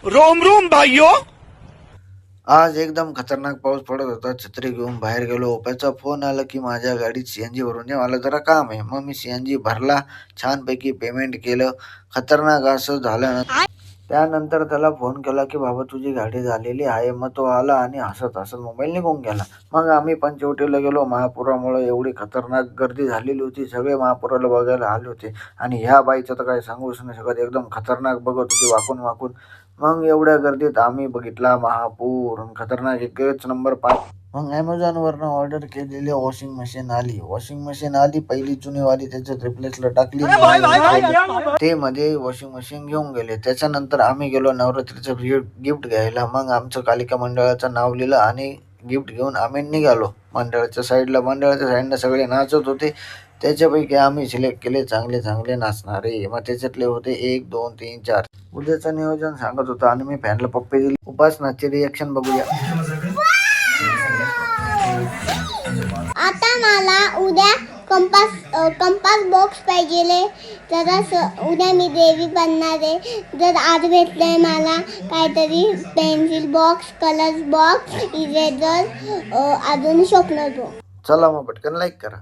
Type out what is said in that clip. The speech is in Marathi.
रोम रोम भाइयों. आज एकदम खतरनाक पाऊस पडत होता. छत्री घेऊन बाहेर गेलो. ओप्याचा फोन आला की माझ्या गाडीत सीएनजी भरून ये, मला जरा काम आहे. मग मी सीएनजी भरला, छानपैकी पेमेंट केलं. खतरनाक असं झालं ना, त्यानंतर त्याला फोन केला की बाबा तुझी गाडी झालेली आहे. मग तो आला आणि हसत हसत मोबाईल निघून गेला. मग आम्ही पंचवटीला गेलो. महापुरामुळे एवढी खतरनाक गर्दी झालेली होती, सगळे महापुराला बघायला आले होते. आणि ह्या बाईचं तर काही सांगूच नाही शकत, एकदम खतरनाक बघत होती वाकून वाकून. मग एवढ्या गर्दीत आम्ही बघितला महापूर, खतरनाक एकच नंबर 5. मग ॲमेझॉनवरनं ऑर्डर केलेली वॉशिंग मशीन आली. वॉशिंग मशीन आली पहिली जुनीवाली, त्याच्यात रिप्लेसला टाकली. ते मध्ये वॉशिंग मशीन घेऊन गेले. त्याच्यानंतर आम्ही गेलो नवरात्रीचं गिफ्ट घ्यायला. मग आमचं कालिका मंडळाचं नाव लिहिलं आणि गिफ्ट घेऊन आम्ही निघालो. मंडळाच्या साईडनं सगळे नाचत होते. त्याच्यापैकी आम्ही सिलेक्ट केले चांगले चांगले नाचणारे. मग त्याच्यातले होते 1, 2, 3, 4. उद्याचं नियोजन सांगत होतं आणि मी फॅनला पप्पी दिली. उपासनाची रिएक्शन बघूया. आता मला उद्या कंपास बॉक्स पाहिजे. तर उद्या मी देवी बनणार आहे. जर आज भेटलंय मला काहीतरी pencil box, colours box, eraser, अजून शॉपनर बॉक्स. चला मग पटकन लाईक करा.